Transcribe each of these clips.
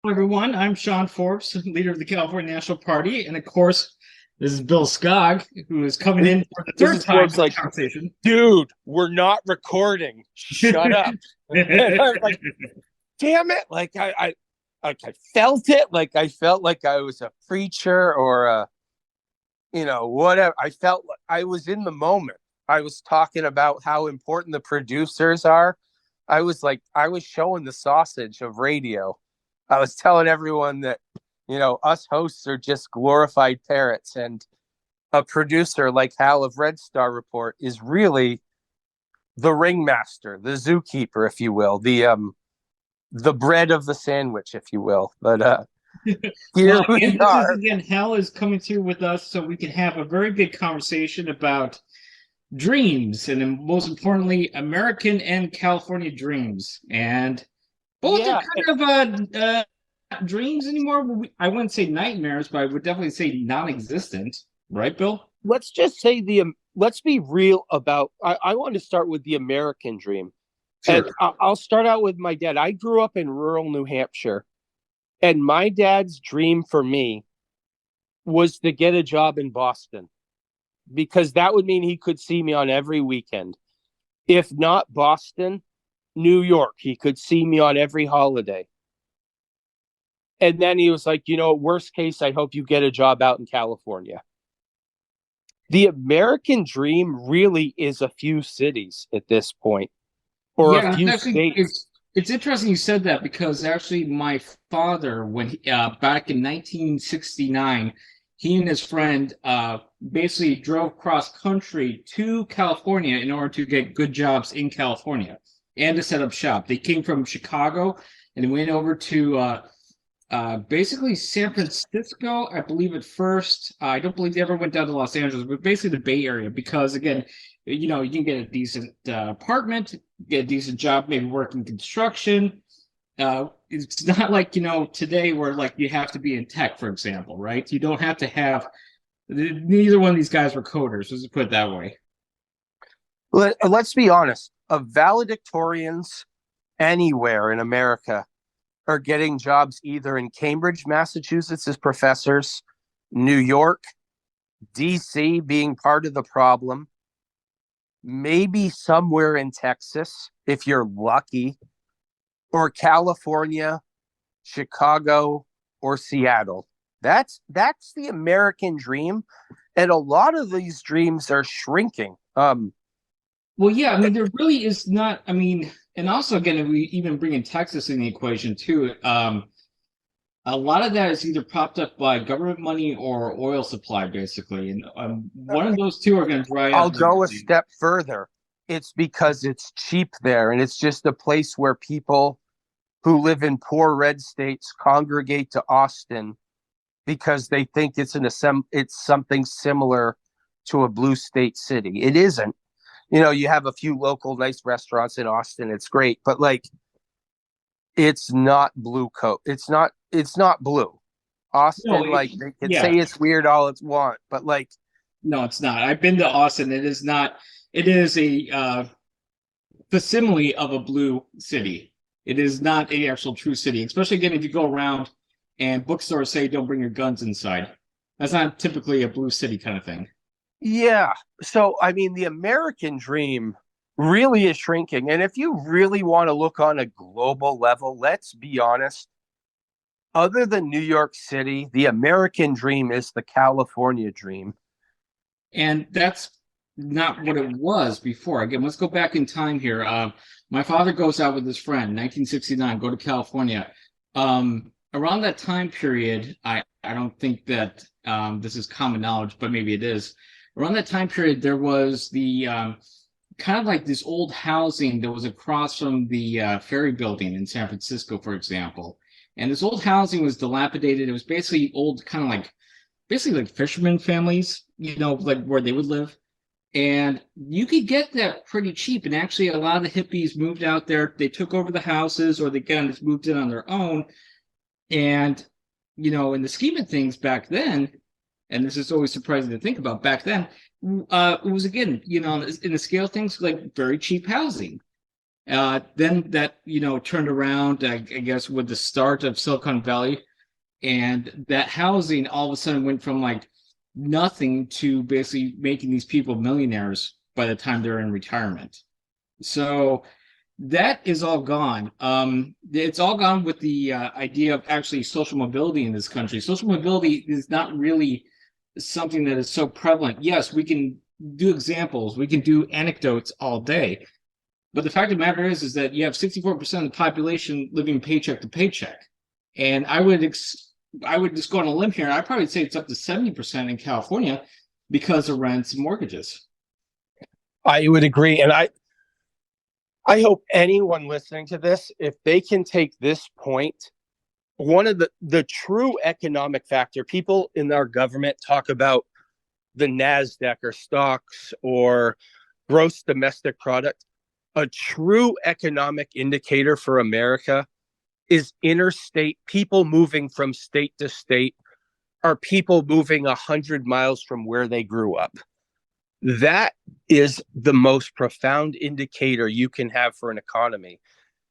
Everyone. I'm Sean Forbes, leader of the California National Party, and of course, this is Bill Skog, who is coming This, in for the this third is time Forbes for the like, conversation. dude, we're not recording. Shut up. And I'm like, damn it. I felt it. Like I felt like I was a preacher or whatever. I felt like I was in the moment. I was talking about how important the producers are. I was showing the sausage of radio. I was telling everyone that, us hosts are just glorified parrots, and a producer like Hal of Red Star Report is really the ringmaster, the zookeeper, if you will, the bread of the sandwich, if you will. But Well, here again, we this is are. again, Hal is coming through with us so we can have a very big conversation about dreams, and then most importantly, American and California dreams. And both are Yeah, kind of not dreams anymore. I wouldn't say nightmares, but I would definitely say non-existent, right, Bill? let's just say let's be real about. I want to start with the American dream, and Sure. I'll start out with my dad. I grew up in rural New Hampshire, and my dad's dream for me was to get a job in Boston because that would mean he could see me on every weekend. If not Boston, New York, he could see me on every holiday. And then he was like, worst case, I hope you get a job out in California. The American dream really is a few cities at this point, or a Yeah, few actually, states. it's interesting you said that because actually my father, when back in 1969, he and his friend basically drove cross country to California in order to get good jobs in California and to set up shop. They came from Chicago and they went over to basically San Francisco, I believe at first. I don't believe they ever went down to Los Angeles, but basically the Bay Area because again, you can get a decent apartment, get a decent job, maybe work in construction. It's not like today where like you have to be in tech, for example, right? You don't have to have. Neither one of these guys were coders. Let's put it that way. Let's be honest, of valedictorians anywhere in America are getting jobs either in Cambridge, Massachusetts as professors, New York, DC being part of the problem, maybe somewhere in Texas, if you're lucky, or California, Chicago, or Seattle. That's the American dream, and a lot of these dreams are shrinking. Well, yeah, I mean, there really is not. I mean, and also again, if we even bring in Texas in the equation too, a lot of that is either propped up by government money or oil supply, basically, and one of those two are going to dry up I'll go a eventually. step further. It's because it's cheap there, and it's just a place where people who live in poor red states congregate to Austin because they think it's something similar to a blue state city. It isn't. You have a few local nice restaurants in Austin. It's great, but like it's not blue coat. It's not blue. No, Austin, like they can say yeah, it's weird all it's want, but like no, it's not. I've been to Austin. It is not. It is a facsimile of a blue city. It is not a actual true city, especially again if you go around and bookstores say don't bring your guns inside. That's not typically a blue city kind of thing. yeah. So I mean the American dream really is shrinking. And if you really want to look on a global level, let's be honest, other than New York City, the American dream is the California dream. And that's not what it was before. Again, let's go back in time here. My father goes out with his friend, 1969, go to California. Around that time period, I don't think that this is common knowledge, but maybe it is. Around that time period, there was the kind of like this old housing that was across from the ferry building in San Francisco, for example. And this old housing was dilapidated. It was basically old, kind of like basically like fishermen families, like where they would live. And you could get that pretty cheap. And actually, a lot of the hippies moved out there. They took over the houses or they kind of just moved in on their own. And, in the scheme of things back then, and this is always surprising to think about back then, it was again, in the scale of things, like very cheap housing. Then that, turned around, I guess, with the start of Silicon Valley, and that housing all of a sudden went from like nothing to basically making these people millionaires by the time they're in retirement. So that is all gone. It's all gone with the idea of actually social mobility in this country. Social mobility is not really something that is so prevalent. Yes, we can do examples, we can do anecdotes all day, but the fact of the matter is that you have 64% of the population living paycheck to paycheck, and I would just go on a limb here. I'd probably say it's up to 70% in California because of rents and mortgages. I would agree. And I hope anyone listening to this, if they can take this point, one of the true economic factor, people in our government talk about the NASDAQ or stocks or gross domestic product. A true economic indicator for America is interstate people moving from state to state, are people moving 100 miles from where they grew up. That is the most profound indicator you can have for an economy.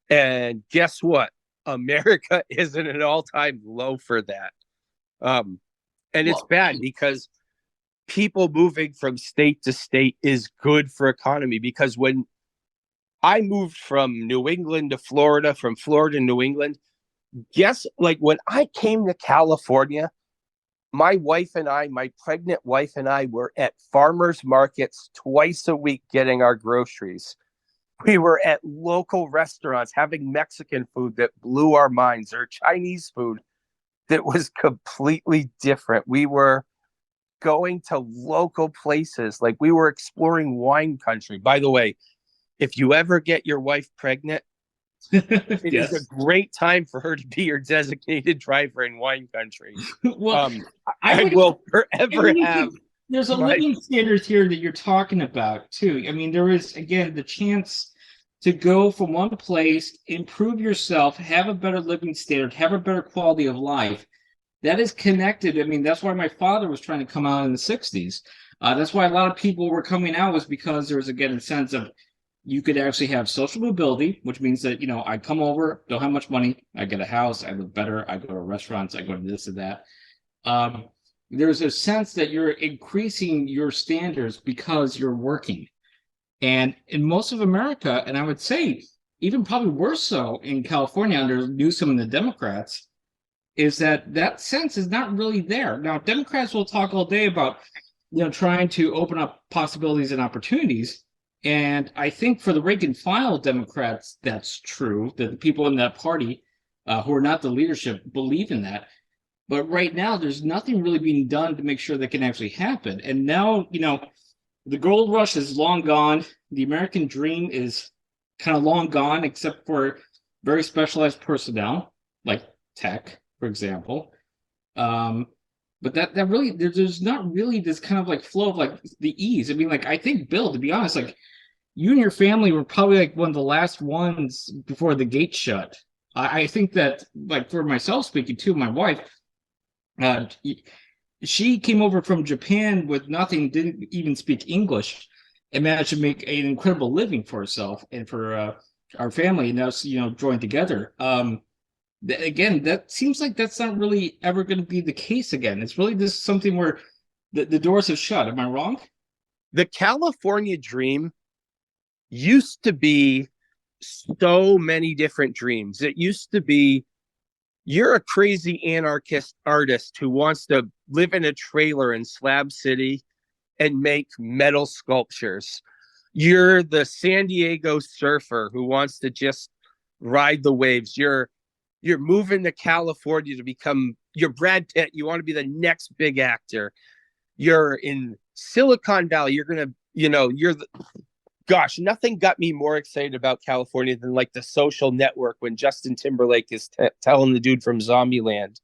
And guess what? America is at an all-time low for that. And it's Well, bad because people moving from state to state is good for economy, because when I moved from New England to Florida, from Florida to New England, guess, like when I came to California, my wife and I, my pregnant wife and I, were at farmers markets twice a week getting our groceries. We were at local restaurants having Mexican food that blew our minds, or Chinese food that was completely different. We were going to local places, like we were exploring wine country. By the way, if you ever get your wife pregnant, it is a yes. great time for her to be your designated driver in wine country. Well, I I would will I forever really have think there's a my. living standard here that you're talking about too. I mean, there is again the chance to go from one place, improve yourself, have a better living standard, have a better quality of life. That is connected. I mean, that's why my father was trying to come out in the 60s. That's why a lot of people were coming out, was because there was again a sense of you could actually have social mobility, which means that, I come over, don't have much money, I get a house, I live better, I go to restaurants, I go to this and that. Um, there's a sense that you're increasing your standards because you're working. And in most of America, and I would say even probably worse so in California under Newsom and the Democrats, is that that sense is not really there. Now, Democrats will talk all day about, trying to open up possibilities and opportunities. And I think for the rank and file Democrats, that's true, that the people in that party who are not the leadership believe in that. But right now, there's nothing really being done to make sure that can actually happen. And now, the gold rush is long gone. The American dream is kind of long gone, except for very specialized personnel, like tech, for example. But that really, there's not really this kind of like flow of like the ease. I mean, like, I think, Bill, to be honest, like, you and your family were probably like one of the last ones before the gate shut. I think that, like, for myself speaking too, my wife, uh, she came over from Japan with nothing, didn't even speak English, and managed to make an incredible living for herself and for our family, and us, joined together. Again, that seems like that's not really ever going to be the case again. It's really just something where the doors have shut. Am I wrong? The California dream used to be so many different dreams. It used to be, you're a crazy anarchist artist who wants to live in a trailer in Slab City and make metal sculptures. You're the San Diego surfer who wants to just ride the waves. You're moving to California to become, you're Brad Pitt. You want to be the next big actor. You're in Silicon Valley. You're going to, gosh, nothing got me more excited about California than like The Social Network, when Justin Timberlake is telling the dude from Zombieland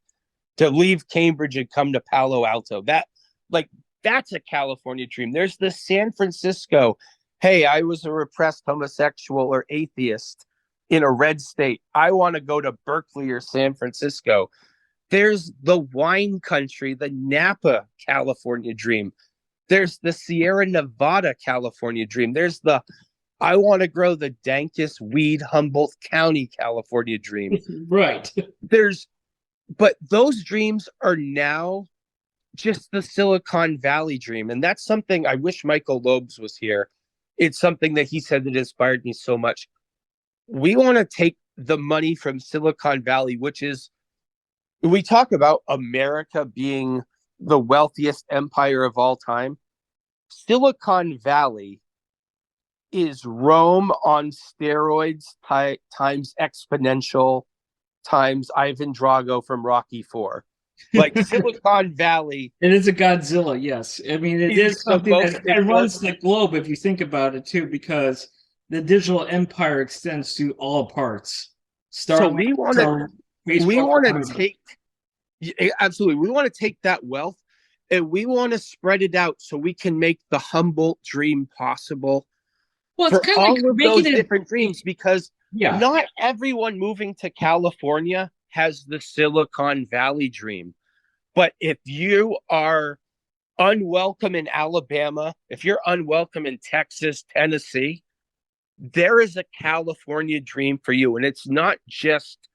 to leave Cambridge and come to Palo Alto. That's a California dream. There's the San Francisco. Hey, I was a repressed homosexual or atheist in a red state. I want to go to Berkeley or San Francisco. There's the wine country, the Napa California dream. There's the Sierra Nevada California dream. There's the I want to grow the dankest weed, Humboldt County, California dream. Right. But those dreams are now just the Silicon Valley dream. And that's something I wish Michael Loebs was here. It's something that he said that inspired me so much. We want to take the money from Silicon Valley, which is, we talk about America being the wealthiest empire of all time. Silicon Valley is Rome on steroids times exponential times Ivan Drago from Rocky IV. Like Silicon Valley. It is a Godzilla, yes. I mean, it is something that it runs the globe if you think about it too, because the digital empire extends to all parts. So we want to take absolutely. We want to take that wealth and we want to spread it out so we can make the Humboldt dream possible. Well, for all of those different dreams, because not everyone moving to California has the Silicon Valley dream. But if you are unwelcome in Alabama, if you're unwelcome in Texas, Tennessee, there is a California dream for you. And it's not just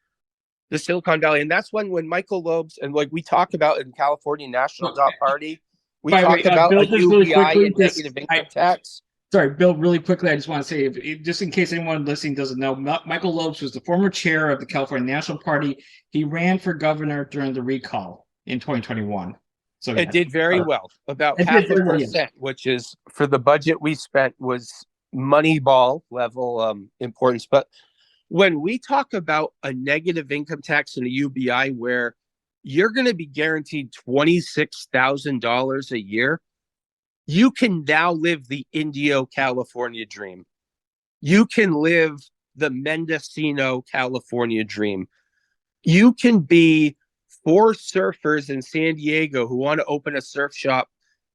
the Silicon Valley. And that's when Michael Loebs, and like we talk about in California National Dot Party, we talk about Bill, a UBI and negative income tax. Sorry, Bill, really quickly, I just want to say, just in case anyone listening doesn't know, Michael Loebs was the former chair of the California National Party. He ran for governor during the recall in 2021. So it did very well, about 0.5%, which is, for the budget we spent, was Moneyball level importance. But when we talk about a negative income tax and a UBI where you're going to be guaranteed $26,000 a year, you can now live the Indio, California dream. You can live the Mendocino, California dream. You can be 4 surfers in San Diego who want to open a surf shop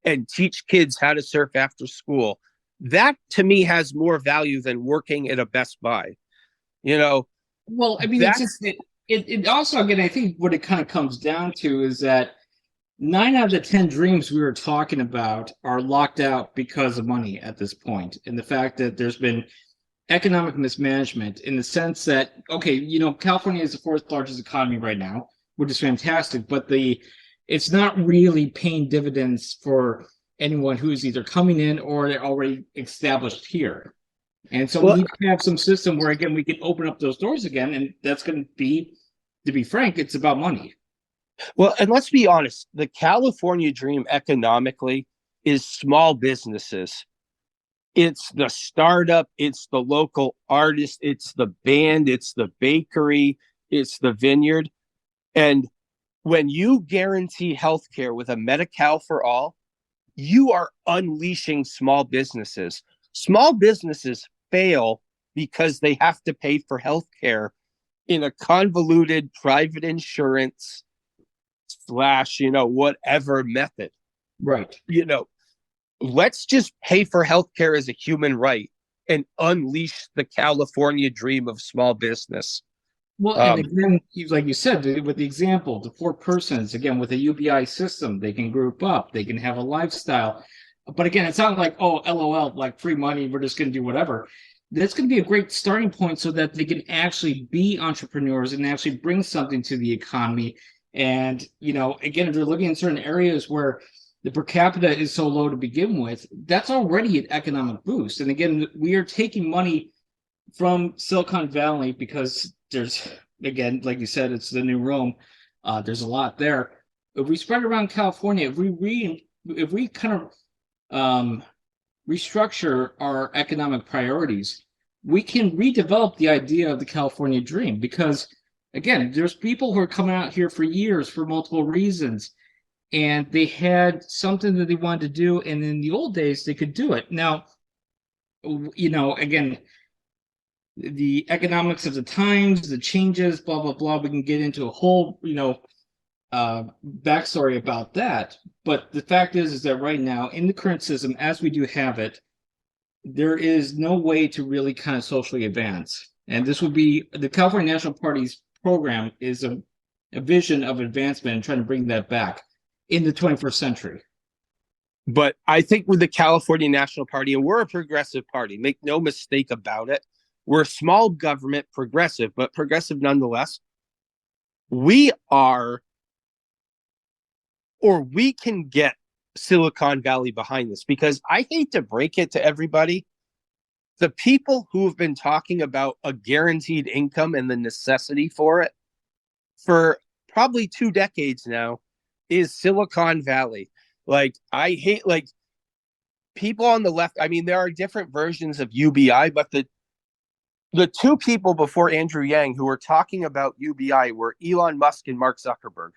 and teach kids how to surf after school. That, to me, has more value than working at a Best Buy. You know? Well, I mean, it also, again, I think what it kind of comes down to is that 9 out of the 10 dreams we were talking about are locked out because of money at this point, and the fact that there's been economic mismanagement in the sense that, okay, California is the 4th largest economy right now, which is fantastic, but it's not really paying dividends for anyone who's either coming in or they're already established here. And so we need to have some system where, again, we can open up those doors again, and that's going to be frank, it's about money. Well, and let's be honest, the California dream economically is small businesses. It's the startup, it's the local artist, it's the band, it's the bakery, it's the vineyard. And when you guarantee healthcare with a Medi-Cal for all, you are unleashing small businesses. Small businesses fail because they have to pay for healthcare in a convoluted private insurance / whatever method. Right. Let's just pay for healthcare as a human right and unleash the California dream of small business. Well, and again, like you said, with the example, the 4 persons, again, with a UBI system, they can group up, they can have a lifestyle. But again, it's not like, oh, LOL, like free money, we're just going to do whatever. That's going to be a great starting point so that they can actually be entrepreneurs and actually bring something to the economy. And, again, if they're looking in certain areas where the per capita is so low to begin with, that's already an economic boost. And again, we are taking money from Silicon Valley because there's, again, like you said, it's the new Rome. There's a lot there. If we spread around California, if we kind of restructure our economic priorities, we can redevelop the idea of the California dream. Because, again, there's people who are coming out here for years for multiple reasons, and they had something that they wanted to do, and in the old days, they could do it. Now, again, the economics of the times, the changes, blah, blah, blah, we can get into a whole, backstory about that. But the fact is that right now, in the current system, as we do have it, there is no way to really kind of socially advance. And this would be the California National Party's program is a vision of advancement and trying to bring that back in the 21st century. But I think with the California National Party, and we're a progressive party, make no mistake about it. We're a small government progressive, but progressive nonetheless. We are, or we can get Silicon Valley behind this, because I hate to break it to everybody. The people who have been talking about a guaranteed income and the necessity for it for probably 2 decades now is Silicon Valley. Like, I hate, like, people on the left. I mean, there are different versions of UBI, but the two people before Andrew Yang who were talking about UBI were Elon Musk and Mark Zuckerberg.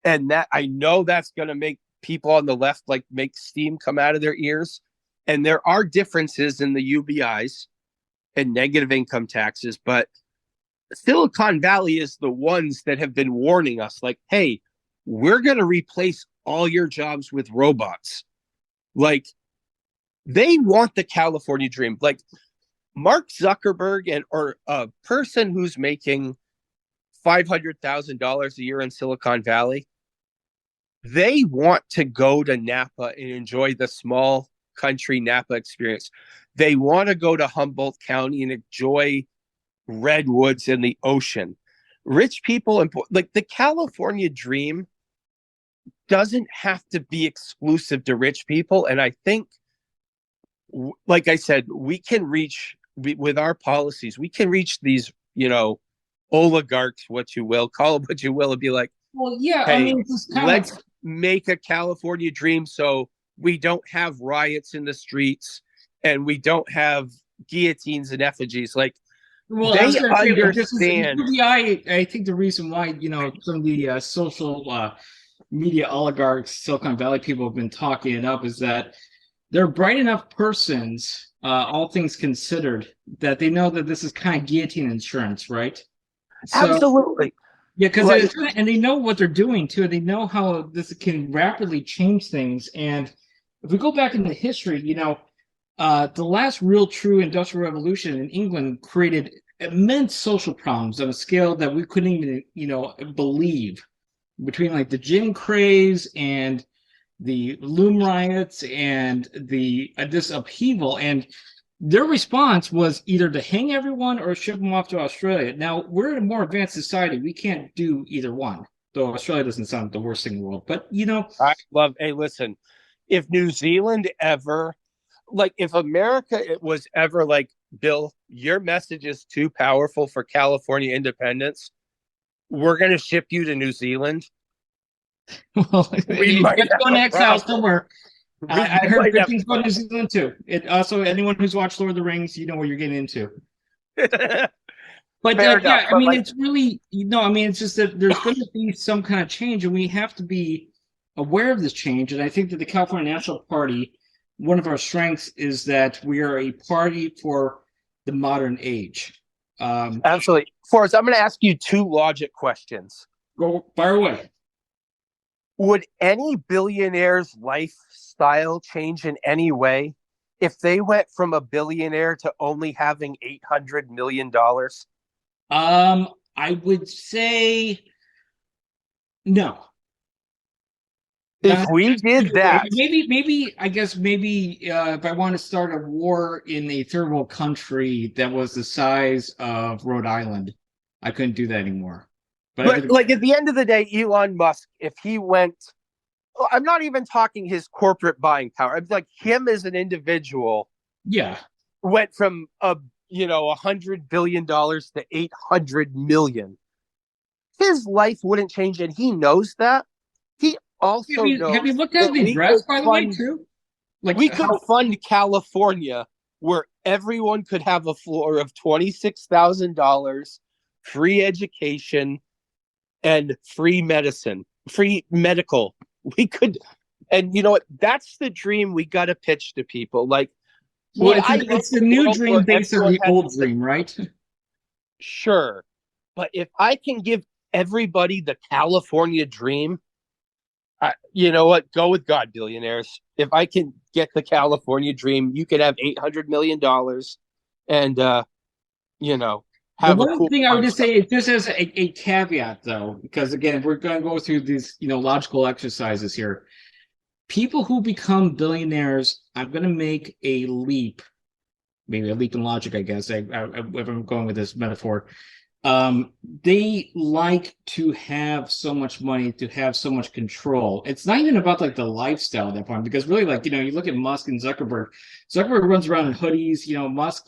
And that, I know that's going to make people on the left like make steam come out of their ears. And there are differences in the UBIs and negative income taxes, but Silicon Valley is the ones that have been warning us, like, hey, we're going to replace all your jobs with robots. Like, they want the California dream. Like, Mark Zuckerberg or a person who's making $500,000 a year in Silicon Valley, they want to go to Napa and enjoy the small country Napa experience. They want to go to Humboldt County and enjoy redwoods and the ocean. Rich people, and like, the California dream doesn't have to be exclusive to rich people. And I think, like I said, we can reach, with our policies, we can reach these, oligarchs, what you will, call them what you will, and be like, Well, yeah, I hey, mean, it's just let's make a California dream so we don't have riots in the streets and we don't have guillotines and effigies. Like, well, I was they going to say, like, this is understand. UBI. I think the reason why, some of the social media oligarchs, Silicon Valley people have been talking it up is that they're bright enough persons, all things considered, that they know that this is kind of guillotine insurance, right? So, Absolutely. yeah, because Like, and they know what they're doing too. They know how this can rapidly change things. And if we go back into history, the last real true industrial revolution in England created immense social problems on a scale that we couldn't even, believe, between like the gin craze and the loom riots and the this upheaval. And their response was either to hang everyone or ship them off to Australia. Now, we're in a more advanced society. We can't do either one, though Australia doesn't sound like the worst thing in the world. But, I love, hey, listen, if New Zealand ever, like, if America it was ever like, Bill, your message is too powerful for California independence, we're going to ship you to New Zealand. well, We might let's go next house somewhere. I heard good things about New Zealand too. It also, anyone who's watched Lord of the Rings, you know what you're getting into. But yeah, I mean, it's really, I mean, it's just that there's going to be some kind of change, and we have to be aware of this change. And I think that the California National Party, one of our strengths is that we are a party for the modern age. Absolutely. Forrest, I'm going to ask you two logic questions. Go fire away. Would any billionaire's lifestyle change in any way if they went from a billionaire to only having $800 million? I would say no. If we did that, maybe I guess if I want to start a war in a third world country that was the size of Rhode Island, I couldn't do that anymore. But like, at the end of the day, Elon Musk, if he went, I'm not even talking his corporate buying power. I'm like, him as an individual, yeah, went from $100 billion to 800 million. His life wouldn't change, and he knows that. He also knows. Have you looked at the address, by the way, too? Like, we could fund California, where everyone could have a floor of $26,000, free education, and free medicine, free medical. We could, and you know what? That's the dream we got to pitch to people. Like, well, it's the new dream based on the old dream, right? Sure. But if I can give everybody the California dream, you know what? Go with God, billionaires. If I can get the California dream, you could have $800 million and, have the one thing I would just say, just as a caveat, though, because again, if we're going to go through these, logical exercises here, people who become billionaires, I'm going to make a leap, maybe a leap in logic, I guess, if I'm going with this metaphor. They like to have so much money, to have so much control. It's not even about like the lifestyle at that point, because really, like, you look at Musk and Zuckerberg. Zuckerberg runs around in hoodies. Musk,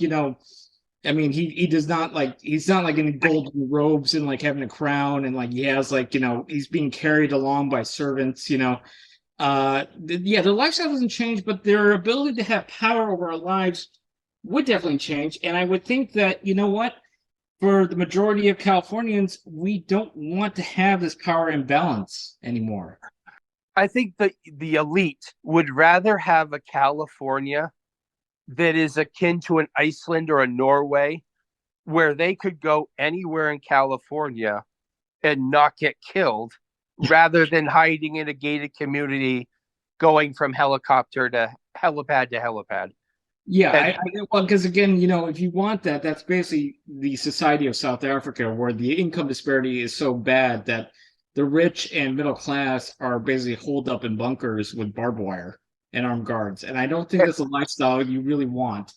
I mean, he does not like, he's not like in golden robes and like having a crown, and like he has like, he's being carried along by servants. Yeah, their lifestyle doesn't change, but their ability to have power over our lives would definitely change. And I would think that, you know what? For the majority of Californians, we don't want to have this power imbalance anymore. I think the elite would rather have a California that is akin to an Iceland or a Norway, where they could go anywhere in California and not get killed, rather than hiding in a gated community, going from helicopter to helipad to helipad. Yeah, well, because again, if you want that, that's basically the society of South Africa, where the income disparity is so bad that the rich and middle class are basically holed up in bunkers with barbed wire and armed guards. And I don't think that's a lifestyle you really want.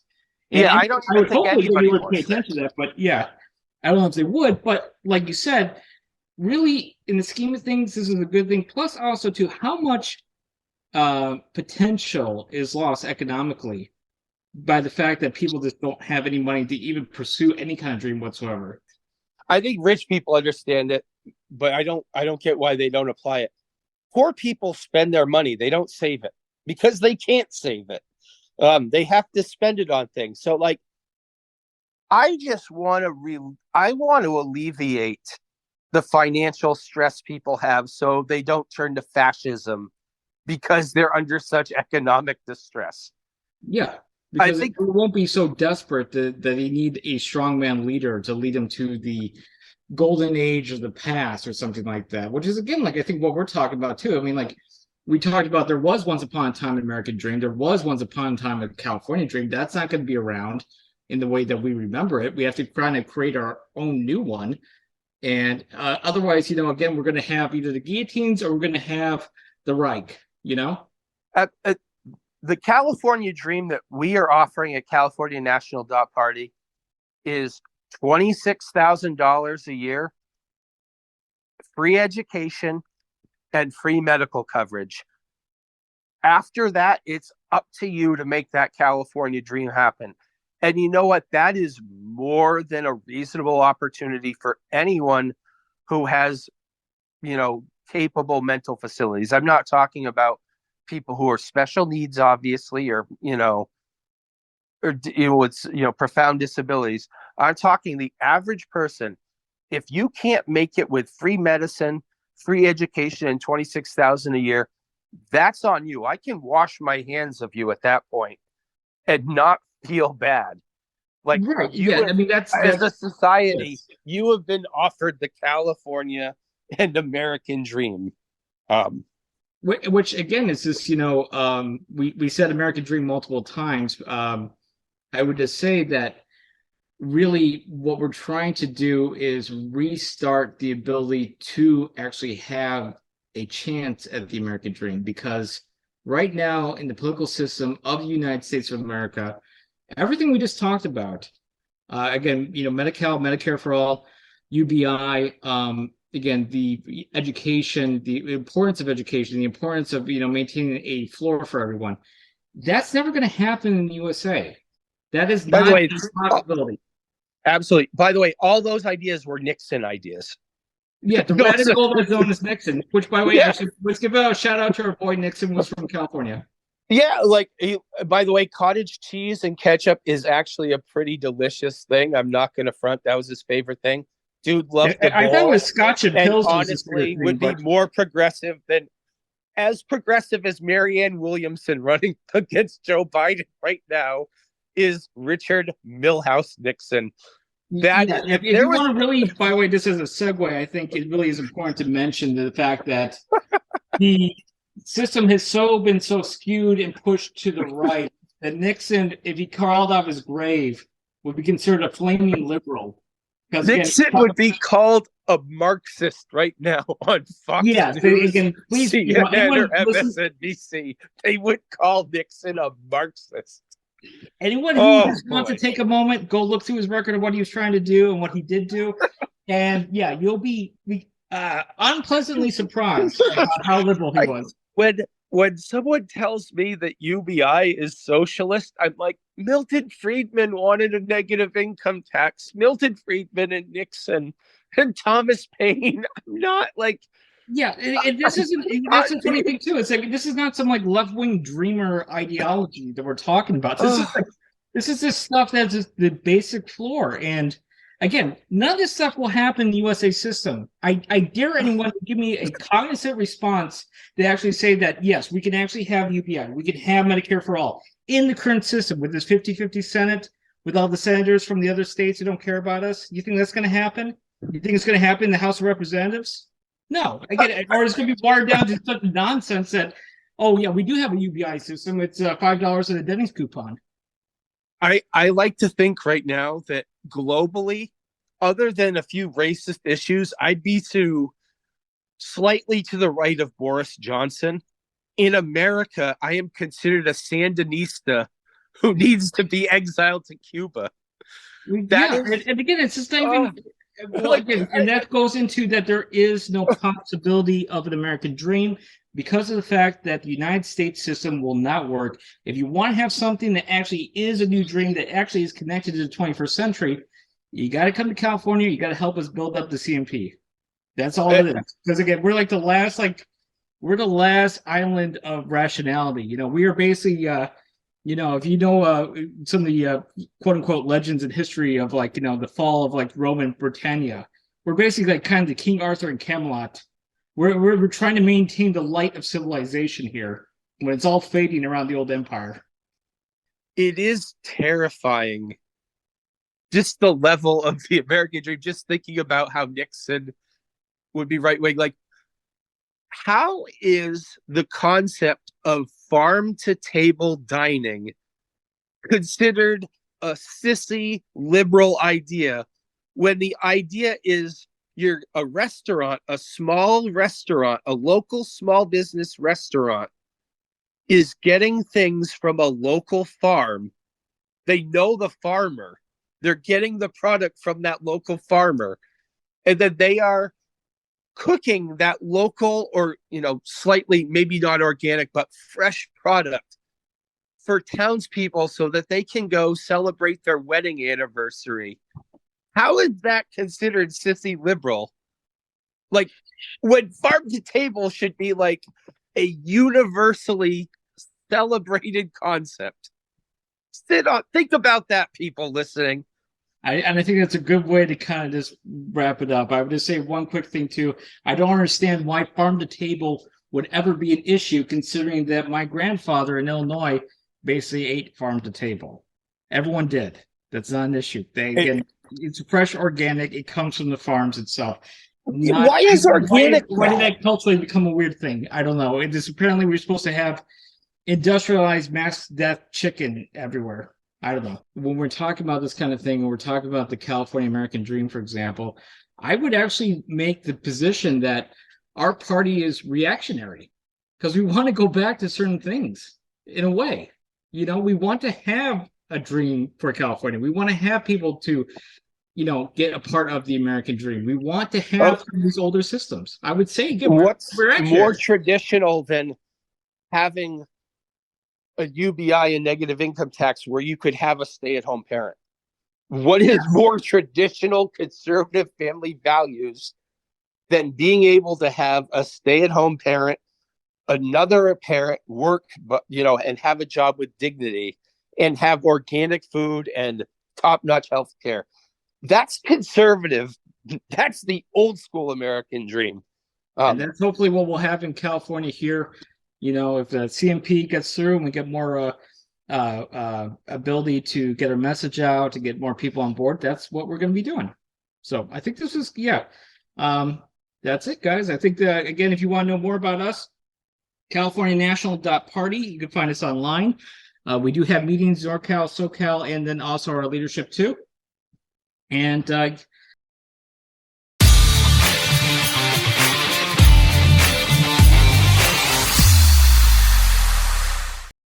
And I don't I even would think hopefully they anybody would pay wants that. attention to that, but yeah, I don't know if they would. But like you said, really, in the scheme of things, this is a good thing. Plus, also, too, how much potential is lost economically by the fact that people just don't have any money to even pursue any kind of dream whatsoever. I think rich people understand it, but I don't get why they don't apply it. Poor people spend their money, they don't save it because they can't save it. They have to spend it on things. So like I just want to I want to alleviate the financial stress people have so they don't turn to fascism because they're under such economic distress. Yeah, I because it think won't be so desperate that they need a strongman leader to lead them to the golden age of the past or something like that, which is, again, like I think what we're talking about too. I mean, like we talked about, there was once upon a time an American dream, there was once upon a time a California dream. That's not going to be around in the way that we remember it. We have to kind of create our own new one. And otherwise, again, we're going to have either the guillotines or we're going to have the Reich. the California dream that we are offering at California National Dot Party is $26,000 a year, free education, and free medical coverage. After that, it's up to you to make that California dream happen. And you know what? That is more than a reasonable opportunity for anyone who has, capable mental facilities. I'm not talking about people who are special needs, obviously, or with profound disabilities. I'm talking the average person. If you can't make it with free medicine, free education, and 26,000 a year, that's on you. I can wash my hands of you at that point and not feel bad. Like Right. you Yeah. have, I mean, as a society, yes. you have been offered the California and American dream. Which again is this, we said American dream multiple times. I would just say that really what we're trying to do is restart the ability to actually have a chance at the American dream, because right now in the political system of the United States of America, everything we just talked about, again, Medi-Cal, Medicare for all, UBI, again, the education, the importance of education, the importance of, maintaining a floor for everyone. That's never going to happen in the USA. That is By the not way, a possibility. absolutely. By the way, all those ideas were Nixon ideas. Yeah, the No, radical that known as Nixon, which, by the way, yeah, let's give a shout out to our boy Nixon, was from California. yeah. Like, by the way, cottage cheese and ketchup is actually a pretty delicious thing. I'm not going to front. That was his favorite thing. Dude loved the I thought it bowl, was Scotch and and Pills was his favorite honestly thing, would be but more progressive than as progressive as Marianne Williamson running against Joe Biden right now is Richard Milhouse Nixon. That yeah, if if there you was want to really, by the way, just as a segue, I think it really is important to mention the fact that the system has been so skewed and pushed to the right that Nixon, if he crawled out of his grave, would be considered a flaming liberal. Because again, Nixon would be called a Marxist right now on Fox yeah. So News, again, please, CNN, or anyone listen, MSNBC. They would call Nixon a Marxist. anyone who Oh just wants to boy. take a moment, go look through his record of what he was trying to do and what he did do, and yeah, you'll be unpleasantly surprised about how liberal he was. When someone tells me that UBI is socialist, I'm like, Milton Friedman wanted a negative income tax. Milton Friedman and Nixon and Thomas Paine. I'm not like, Yeah, and this isn't. That's the funny thing too. It's like this is not some like left wing dreamer ideology that we're talking about. This is like this is this stuff that's just the basic floor. And again, none of this stuff will happen in the USA system. I dare anyone to give me a cognizant response to actually say that yes, we can actually have UBI, we can have Medicare for all in the current system with this 50-50 Senate, with all the senators from the other states who don't care about us. You think that's going to happen? You think it's going to happen in the House of Representatives? No, again, or it's going to be watered down to such nonsense that, oh yeah, we do have a UBI system. It's $5 in a Denny's coupon. I like to think right now that globally, other than a few racist issues, I'd be slightly to the right of Boris Johnson. In America, I am considered a Sandinista who needs to be exiled to Cuba. And again, it's just not even. Well, again, and that goes into that there is no possibility of an American dream because of the fact that the United States system will not work. If you want to have something that actually is a new dream that actually is connected to the 21st century, you got to come to California. You got to help us build up the CNP. That's all it is. Because again, we're like we're the last island of rationality. We are basically if you know some of the quote unquote legends in history of the fall of Roman Britannia, we're basically like kind of the King Arthur and Camelot. We're trying to maintain the light of civilization here when it's all fading around the old empire. It is terrifying, just the level of the American dream. Just thinking about how Nixon would be right wing. Like, how is the concept of farm to table dining considered a sissy liberal idea when the idea is you're a restaurant, a small restaurant, a local small business restaurant is getting things from a local farm. They know the farmer. They're getting the product from that local farmer. And then they are cooking that local or slightly maybe not organic but fresh product for townspeople so that they can go celebrate their wedding anniversary. How is that considered sissy liberal? Like, when farm to table should be like a universally celebrated concept. Think about that, people listening. And I think that's a good way to kind of just wrap it up. I would just say one quick thing too. I don't understand why farm to table would ever be an issue, considering that my grandfather in Illinois basically ate farm to table. Everyone did. That's not an issue. It's fresh, organic. It comes from the farms itself. Why is organic? Why did that culturally become a weird thing? I don't know. It is apparently we're supposed to have industrialized mass death chicken everywhere. I don't know. When we're talking about this kind of thing, when we're talking about the California American dream, for example, I would actually make the position that our party is reactionary because we want to go back to certain things in a way. We want to have a dream for California. We want to have people to, get a part of the American dream. We want to have these older systems. I would say, again, what's more traditional than having a UBI, a negative income tax, where you could have a stay-at-home parent? What is more traditional conservative family values than being able to have a stay-at-home parent, another parent work, and have a job with dignity and have organic food and top-notch health care? That's conservative. That's the old school American dream. And that's hopefully what we'll have in California here. If the CNP gets through and we get more ability to get our message out, to get more people on board, that's what we're going to be doing. So I think this is, that's it, guys. I think that, again, if you want to know more about us, CaliforniaNational.party, you can find us online. We do have meetings, NorCal, SoCal, and then also our leadership too. And